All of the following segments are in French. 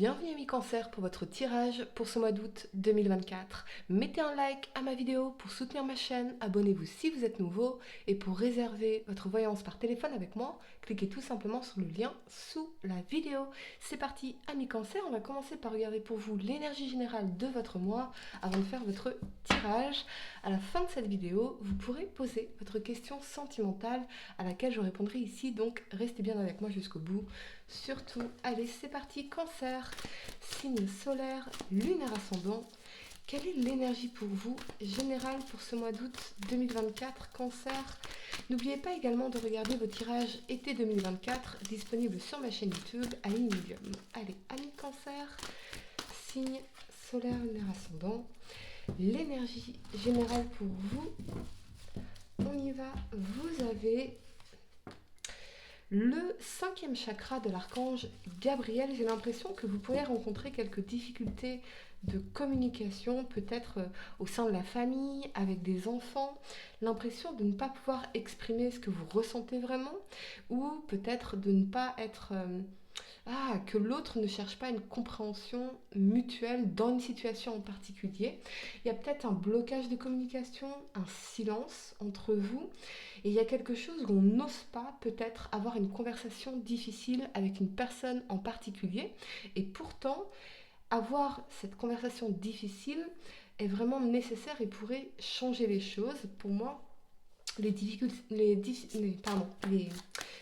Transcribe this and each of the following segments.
Bienvenue amis Cancer pour votre tirage pour ce mois d'août 2024. Mettez un like à ma vidéo pour soutenir ma chaîne, abonnez-vous si vous êtes nouveau et pour réserver votre voyance par téléphone avec moi, cliquez tout simplement sur le lien sous la vidéo. C'est parti amis Cancer, on va commencer par regarder pour vous l'énergie générale de votre mois avant de faire votre tirage. À la fin de cette vidéo, vous pourrez poser votre question sentimentale à laquelle je répondrai ici, donc restez bien avec moi jusqu'au bout. Surtout, allez, c'est parti, Cancer, signe solaire, lunaire ascendant. Quelle est l'énergie pour vous générale pour ce mois d'août 2024, Cancer? N'oubliez pas également de regarder vos tirages été 2024 disponibles sur ma chaîne YouTube Aline Medium. Allez, amis Cancer, signe solaire, lunaire ascendant. L'énergie générale pour vous, on y va, vous avez le cinquième chakra de l'archange Gabriel. J'ai l'impression que vous pourriez rencontrer quelques difficultés de communication, peut-être au sein de la famille, avec des enfants, l'impression de ne pas pouvoir exprimer ce que vous ressentez vraiment, ou peut-être de ne pas être... que l'autre ne cherche pas une compréhension mutuelle dans une situation en particulier. Il y a peut-être un blocage de communication, un silence entre vous. Et il y a quelque chose où on n'ose pas peut-être avoir une conversation difficile avec une personne en particulier. Et pourtant, avoir cette conversation difficile est vraiment nécessaire et pourrait changer les choses. Pour moi, les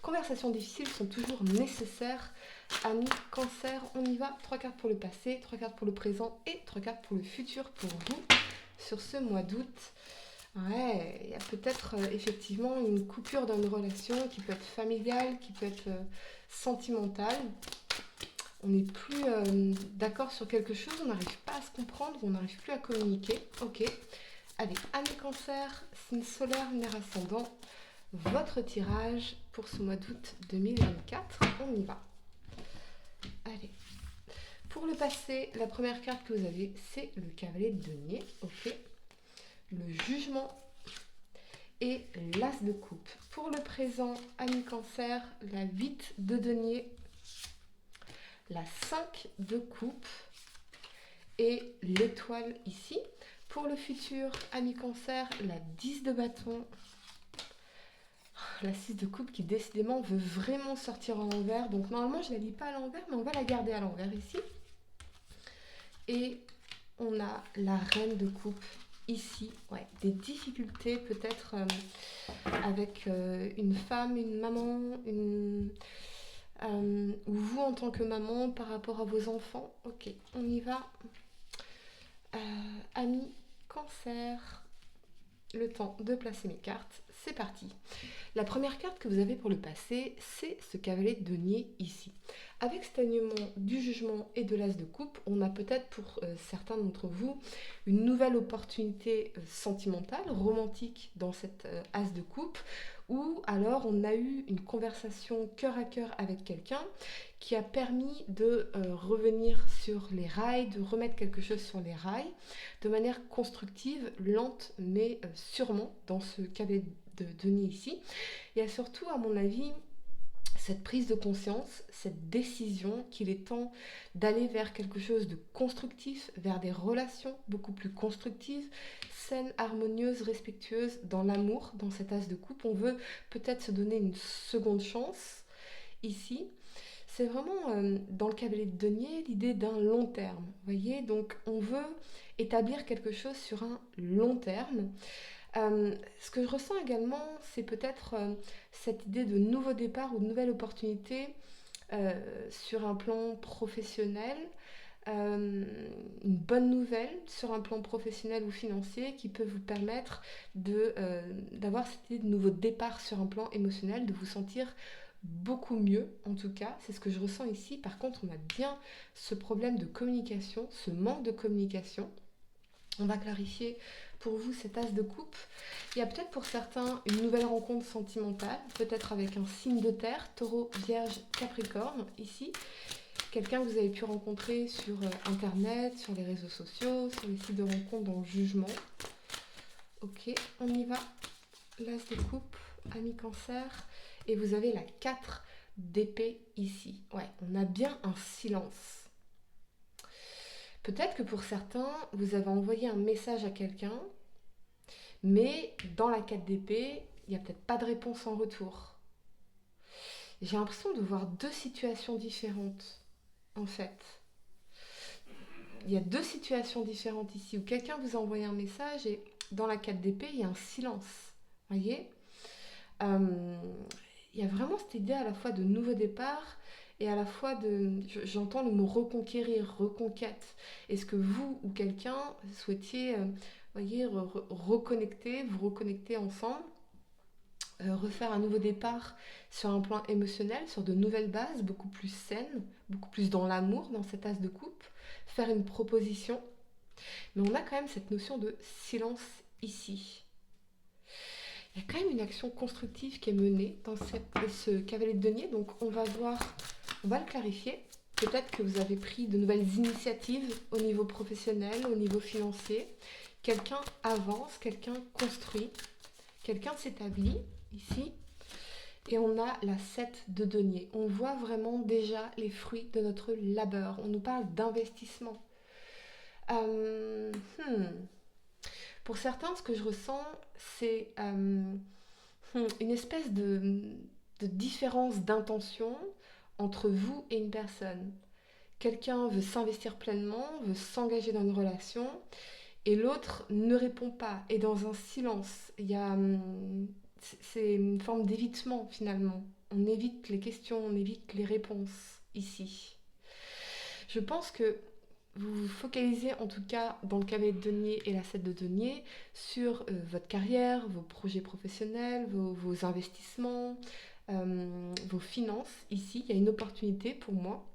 conversations difficiles sont toujours nécessaires. Amis Cancer, on y va. 3 cartes pour le passé, 3 cartes pour le présent et 3 cartes pour le futur pour vous sur ce mois d'août. Ouais, il y a peut-être effectivement une coupure dans une relation qui peut être familiale, qui peut être sentimentale. On n'est plus d'accord sur quelque chose, on n'arrive pas à se comprendre, on n'arrive plus à communiquer. Ok, allez, amis Cancer, signe solaire, lunaire ascendant, votre tirage pour ce mois d'août 2024, on y va. Allez, pour le passé, la première carte que vous avez, c'est le cavalier de denier, ok. Le jugement et l'as de coupe. Pour le présent, amis Cancer, la 8 de denier, la 5 de coupe et l'étoile ici. Pour le futur, amis Cancer, la 10 de bâton, la 6 de coupe qui décidément veut vraiment sortir à l'envers. Donc normalement, je ne la lis pas à l'envers, mais on va la garder à l'envers ici. Et on a la reine de coupe ici, ouais, des difficultés peut-être avec une femme, une maman, ou vous en tant que maman par rapport à vos enfants. Ok, on y va. Amis Cancer, le temps de placer mes cartes, c'est parti. La première carte que vous avez pour le passé, c'est ce cavalier de denier ici. Avec cet alignement du jugement et de l'as de coupe, on a peut-être pour certains d'entre vous une nouvelle opportunité sentimentale, romantique dans cette as de coupe, ou alors on a eu une conversation cœur à cœur avec quelqu'un qui a permis de revenir sur les rails, de remettre quelque chose sur les rails de manière constructive, lente mais sûrement dans ce cavalier de denier ici. Il y a surtout, à mon avis, cette prise de conscience, cette décision qu'il est temps d'aller vers quelque chose de constructif, vers des relations beaucoup plus constructives, saines, harmonieuses, respectueuses, dans l'amour, dans cet as de coupe. On veut peut-être se donner une seconde chance ici. C'est vraiment, dans le cavalier de denier, l'idée d'un long terme. Vous voyez, donc on veut établir quelque chose sur un long terme. Ce que je ressens également, c'est peut-être cette idée de nouveau départ ou de nouvelle opportunité sur un plan professionnel, une bonne nouvelle sur un plan professionnel ou financier qui peut vous permettre d'avoir cette idée de nouveau départ sur un plan émotionnel, de vous sentir beaucoup mieux en tout cas, c'est ce que je ressens ici. Par contre, on a bien ce problème de communication, ce manque de communication. On va clarifier pour vous cet as de coupe. Il y a peut-être pour certains une nouvelle rencontre sentimentale, peut-être avec un signe de terre, taureau, vierge, capricorne, ici. Quelqu'un que vous avez pu rencontrer sur internet, sur les réseaux sociaux, sur les sites de rencontres dans le jugement. Ok, on y va. L'as de coupe, ami Cancer. Et vous avez la 4 d'épée ici. Ouais, on a bien un silence. Peut-être que pour certains, vous avez envoyé un message à quelqu'un, mais dans la 4 d'épée, il n'y a peut-être pas de réponse en retour. J'ai l'impression de voir deux situations différentes, en fait. Il y a deux situations différentes ici, où quelqu'un vous a envoyé un message et dans la 4 d'épée, il y a un silence. Vous voyez. Euh, il y a vraiment cette idée à la fois de nouveau départ et à la fois de... J'entends le mot reconquérir, reconquête. Est-ce que vous ou quelqu'un souhaitiez, voyez, reconnecter, vous reconnecter ensemble, refaire un nouveau départ sur un plan émotionnel, sur de nouvelles bases, beaucoup plus saines, beaucoup plus dans l'amour, dans cet as de coupe, faire une proposition. Mais on a quand même cette notion de silence ici. Il y a quand même une action constructive qui est menée dans ce cavalier de denier, donc on va voir, on va le clarifier. Peut-être que vous avez pris de nouvelles initiatives au niveau professionnel, au niveau financier. Quelqu'un avance, quelqu'un construit, quelqu'un s'établit ici. Et on a la 7 de denier. On voit vraiment déjà les fruits de notre labeur. On nous parle d'investissement. Euh, hmm. Pour certains, ce que je ressens, c'est une espèce de différence d'intention entre vous et une personne. Quelqu'un veut s'investir pleinement, veut s'engager dans une relation, et l'autre ne répond pas, est dans un silence. C'est une forme d'évitement finalement. On évite les questions, on évite les réponses ici. Je pense que vous vous focalisez en tout cas dans le cavalier de denier et la 7 de denier sur votre carrière, vos projets professionnels, vos investissements, vos finances. Ici, il y a une opportunité pour moi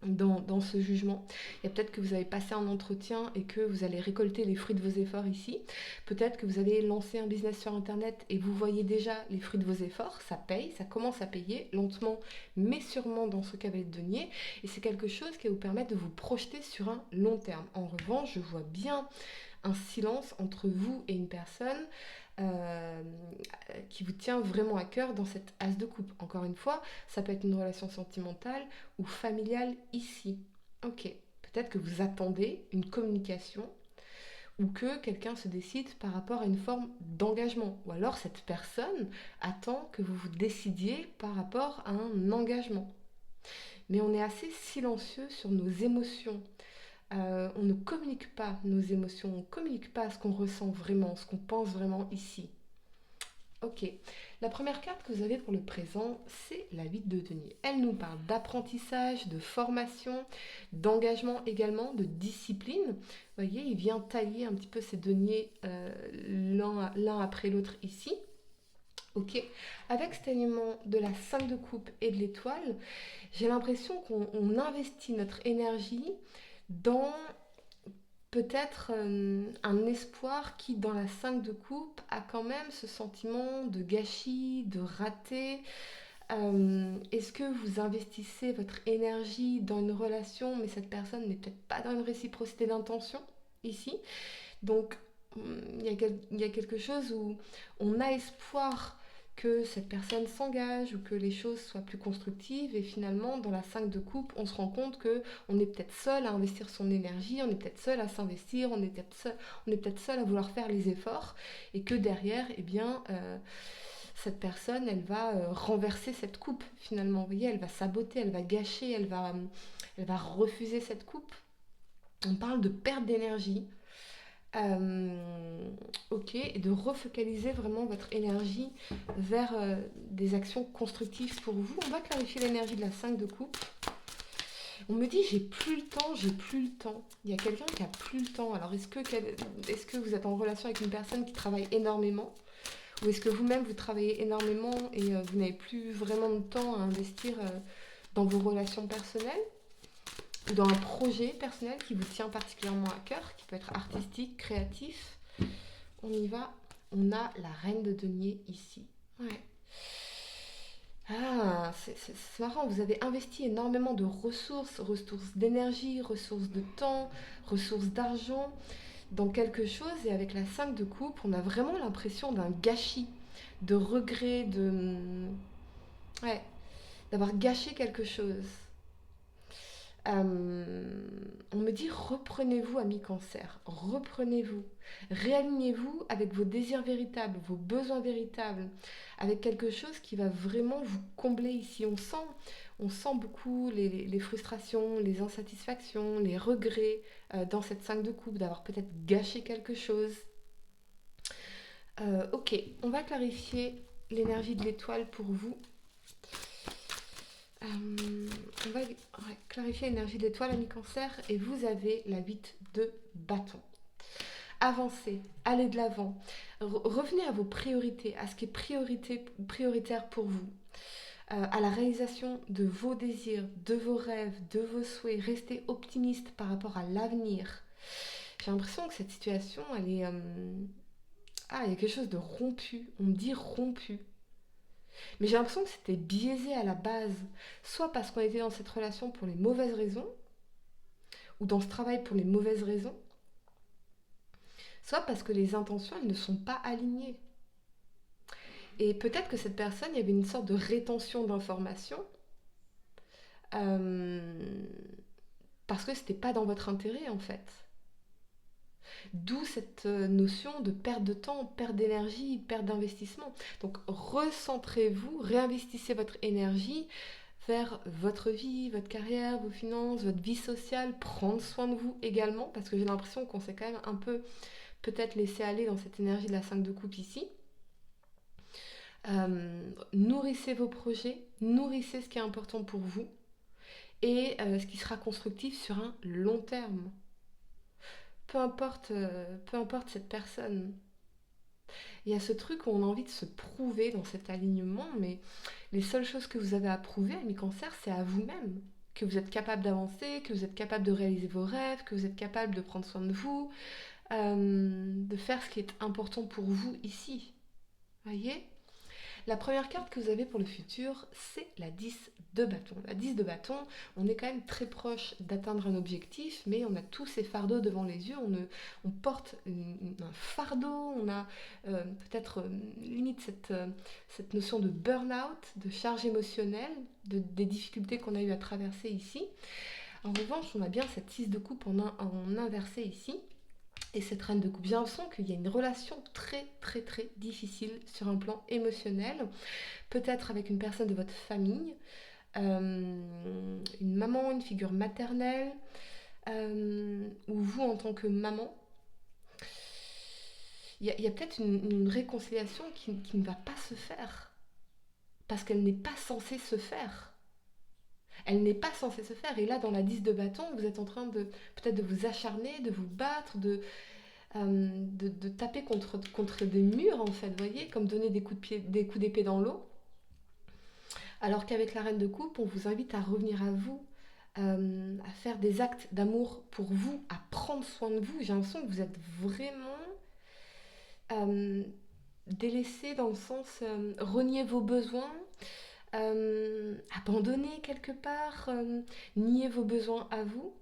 dans ce jugement. Il y a peut-être que vous avez passé un entretien et que vous allez récolter les fruits de vos efforts ici. Peut-être que vous avez lancé un business sur Internet et vous voyez déjà les fruits de vos efforts. Ça paye, ça commence à payer lentement mais sûrement dans ce cavalier de denier. Et c'est quelque chose qui va vous permettre de vous projeter sur un long terme. En revanche, je vois bien un silence entre vous et une personne euh, qui vous tient vraiment à cœur dans cette as de coupe. Encore une fois, ça peut être une relation sentimentale ou familiale ici. Ok, peut-être que vous attendez une communication ou que quelqu'un se décide par rapport à une forme d'engagement. Ou alors cette personne attend que vous vous décidiez par rapport à un engagement. Mais on est assez silencieux sur nos émotions. On ne communique pas nos émotions, on ne communique pas ce qu'on ressent vraiment, ce qu'on pense vraiment ici. Ok, la première carte que vous avez pour le présent, c'est la 8 de denier. Elle nous parle d'apprentissage, de formation, d'engagement également, de discipline. Vous voyez, il vient tailler un petit peu ces deniers l'un après l'autre ici. Ok, avec cet alignement de la 5 de coupe et de l'étoile, j'ai l'impression qu'on investit notre énergie dans peut-être un espoir qui, dans la 5 de coupe, a quand même ce sentiment de gâchis, de raté. Est-ce que vous investissez votre énergie dans une relation, mais cette personne n'est peut-être pas dans une réciprocité d'intention ici? Donc, il y a quelque chose où on a espoir que cette personne s'engage ou que les choses soient plus constructives et finalement dans la 5 de coupe on se rend compte que on est peut-être seul à investir son énergie, on est peut-être seul à s'investir, on est peut-être seul à vouloir faire les efforts et que derrière eh bien cette personne elle va renverser cette coupe finalement, vous voyez, elle va saboter, elle va gâcher, elle va refuser cette coupe. On parle de perte d'énergie. Ok, et de refocaliser vraiment votre énergie vers des actions constructives pour vous. On va clarifier l'énergie de la 5 de coupe. On me dit j'ai plus le temps, j'ai plus le temps. Il y a quelqu'un qui a plus le temps. Alors est-ce que vous êtes en relation avec une personne qui travaille énormément ou est-ce que vous-même vous travaillez énormément et vous n'avez plus vraiment de temps à investir dans vos relations personnelles ou dans un projet personnel qui vous tient particulièrement à cœur, qui peut être artistique, créatif. On y va. On a la reine de denier ici. Ouais. Ah, c'est marrant, vous avez investi énormément de ressources d'énergie, ressources de temps, ressources d'argent dans quelque chose et avec la 5 de coupe, on a vraiment l'impression d'un gâchis, de regret, ouais, d'avoir gâché quelque chose. On me me dit reprenez-vous, ami Cancer, reprenez-vous, réalignez-vous avec vos désirs véritables, vos besoins véritables, avec quelque chose qui va vraiment vous combler ici. On sent beaucoup les frustrations, les insatisfactions, les regrets dans cette 5 de coupe, d'avoir peut-être gâché quelque chose. Ok, on va clarifier l'énergie de l'étoile pour vous. On va clarifier l'énergie de l'étoile, ami Cancer, et vous avez la 8 de bâton. Avancez, allez de l'avant, revenez à vos priorités, à ce qui est prioritaire pour vous, à la réalisation de vos désirs, de vos rêves, de vos souhaits. Restez optimiste par rapport à l'avenir. J'ai l'impression que cette situation, elle est... il y a quelque chose de rompu, on me dit rompu. Mais j'ai l'impression que c'était biaisé à la base, soit parce qu'on était dans cette relation pour les mauvaises raisons, ou dans ce travail pour les mauvaises raisons, soit parce que les intentions, elles ne sont pas alignées. Et peut-être que cette personne, il y avait une sorte de rétention d'informations, parce que c'était pas dans votre intérêt en fait. D'où cette notion de perte de temps, perte d'énergie, perte d'investissement. Donc recentrez-vous, réinvestissez votre énergie vers votre vie, votre carrière, vos finances, votre vie sociale, prendre soin de vous également, parce que j'ai l'impression qu'on s'est quand même un peu peut-être laissé aller dans cette énergie de la 5 de coupe ici. Nourrissez vos projets, nourrissez ce qui est important pour vous et ce qui sera constructif sur un long terme. Peu importe cette personne. Il y a ce truc où on a envie de se prouver dans cet alignement, mais les seules choses que vous avez à prouver, ami Cancer, c'est à vous-même. Que vous êtes capable d'avancer, que vous êtes capable de réaliser vos rêves, que vous êtes capable de prendre soin de vous, de faire ce qui est important pour vous ici. Voyez ? La première carte que vous avez pour le futur, c'est la 10 de bâton. La 10 de bâton, on est quand même très proche d'atteindre un objectif, mais on a tous ces fardeaux devant les yeux, on porte un fardeau, on a peut-être limite cette notion de burn-out, de charge émotionnelle, des difficultés qu'on a eu à traverser ici. En revanche, on a bien cette 6 de coupe en inversé ici. Et cette reine de coupe, j'ai l'impression qu'il y a une relation très très très difficile sur un plan émotionnel, peut-être avec une personne de votre famille, une maman, une figure maternelle, ou vous en tant que maman. Il y a peut-être une réconciliation qui ne va pas se faire, parce qu'elle n'est pas censée se faire. Elle n'est pas censée se faire. Et là, dans la 10 de bâton, vous êtes en train de peut-être de vous acharner, de vous battre, de taper contre des murs, en fait, vous voyez, comme donner des coups d'épée dans l'eau. Alors qu'avec la reine de coupe, on vous invite à revenir à vous, à faire des actes d'amour pour vous, à prendre soin de vous. J'ai l'impression que vous êtes vraiment délaissé dans le sens renier vos besoins, abandonner quelque part, nier vos besoins à vous.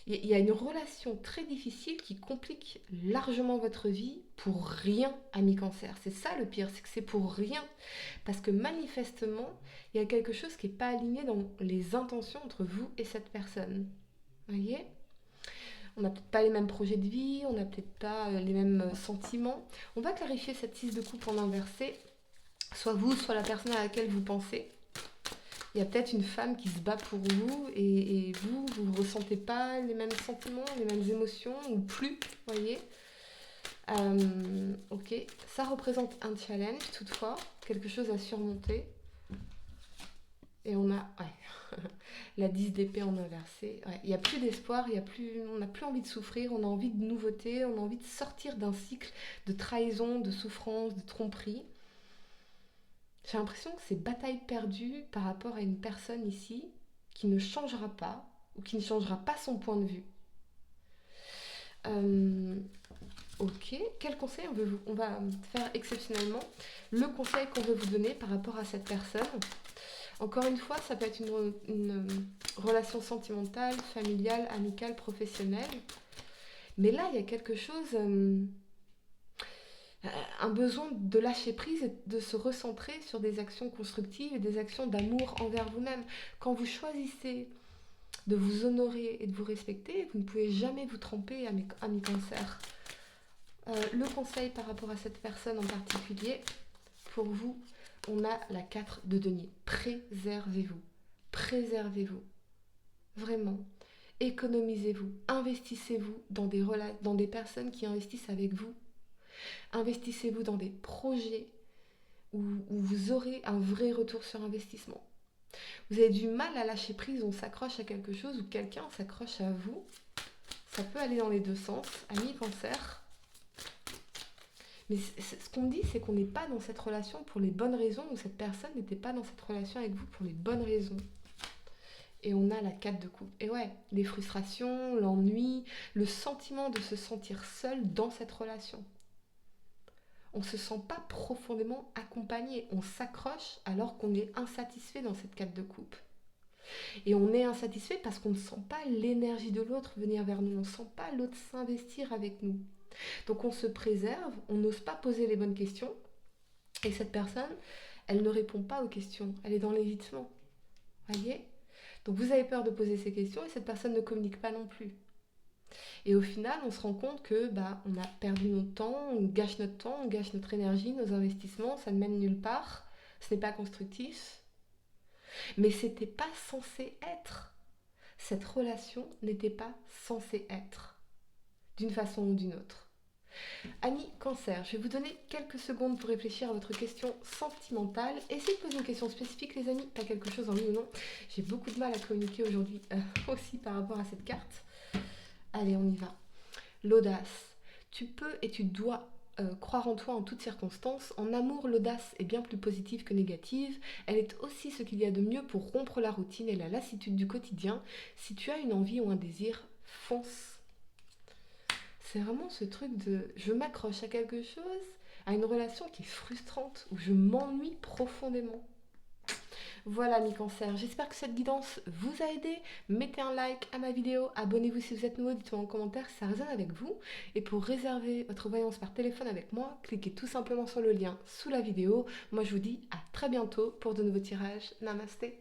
Il y a une relation très difficile qui complique largement votre vie pour rien, ami Cancer. C'est ça le pire, c'est que c'est pour rien. Parce que manifestement, il y a quelque chose qui n'est pas aligné dans les intentions entre vous et cette personne. Vous voyez ? On n'a peut-être pas les mêmes projets de vie, on n'a peut-être pas les mêmes sentiments. On va clarifier cette 6 de coupe en inversé. Soit vous, soit la personne à laquelle vous pensez. Il y a peut-être une femme qui se bat pour vous et vous ne ressentez pas les mêmes sentiments, les mêmes émotions, ou plus, vous voyez. Ok, ça représente un challenge toutefois, quelque chose à surmonter. Et on a la 10 d'épée en inversé. Ouais, il n'y a plus d'espoir, on n'a plus envie de souffrir, on a envie de nouveauté, on a envie de sortir d'un cycle de trahison, de souffrance, de tromperie. J'ai l'impression que c'est bataille perdue par rapport à une personne ici qui ne changera pas ou qui ne changera pas son point de vue. Ok, quel conseil on va faire exceptionnellement? Le conseil qu'on veut vous donner par rapport à cette personne. Encore une fois, ça peut être une relation sentimentale, familiale, amicale, professionnelle. Mais là, il y a quelque chose... un besoin de lâcher prise et de se recentrer sur des actions constructives et des actions d'amour envers vous-même. Quand vous choisissez de vous honorer et de vous respecter. Vous ne pouvez jamais vous tromper, amis Cancer. Le conseil par rapport à cette personne en particulier, pour vous, on a la 4 de denier. Préservez-vous. Préservez-vous. Vraiment. Économisez-vous. Investissez-vous dans des personnes qui investissent avec vous. Investissez-vous dans des projets où vous aurez un vrai retour sur investissement. Vous avez du mal à lâcher prise, on s'accroche à quelque chose ou quelqu'un s'accroche à vous. Ça peut aller dans les deux sens, amis Cancer. Mais ce qu'on me dit, c'est qu'on n'est pas dans cette relation pour les bonnes raisons, ou cette personne n'était pas dans cette relation avec vous pour les bonnes raisons. Et on a la 4 de coupe. Et ouais, les frustrations, l'ennui, le sentiment de se sentir seul dans cette relation. On ne se sent pas profondément accompagné. On s'accroche alors qu'on est insatisfait dans cette 4 de coupe. Et on est insatisfait parce qu'on ne sent pas l'énergie de l'autre venir vers nous. On ne sent pas l'autre s'investir avec nous. Donc on se préserve, on n'ose pas poser les bonnes questions. Et cette personne, elle ne répond pas aux questions. Elle est dans l'évitement. Voyez ? Donc vous avez peur de poser ces questions et cette personne ne communique pas non plus. Et au final, on se rend compte que on a perdu notre temps, on gâche notre énergie, nos investissements, ça ne mène nulle part, ce n'est pas constructif. Mais c'était pas censé être. Cette relation n'était pas censée être, d'une façon ou d'une autre. Amis Cancer, je vais vous donner quelques secondes pour réfléchir à votre question sentimentale. Essayez de poser une question spécifique, les amis, pas quelque chose en oui ou non. J'ai beaucoup de mal à communiquer aujourd'hui aussi par rapport à cette carte. Allez, on y va. L'audace. Tu peux et tu dois croire en toi en toutes circonstances. En amour, l'audace est bien plus positive que négative. Elle est aussi ce qu'il y a de mieux pour rompre la routine et la lassitude du quotidien. Si tu as une envie ou un désir, fonce. C'est vraiment ce truc de je m'accroche à quelque chose, à une relation qui est frustrante, où je m'ennuie profondément. Voilà, mes cancers, j'espère que cette guidance vous a aidé. Mettez un like à ma vidéo, abonnez-vous si vous êtes nouveau, dites-moi en commentaire si ça résonne avec vous. Et pour réserver votre voyance par téléphone avec moi, cliquez tout simplement sur le lien sous la vidéo. Moi, je vous dis à très bientôt pour de nouveaux tirages. Namasté.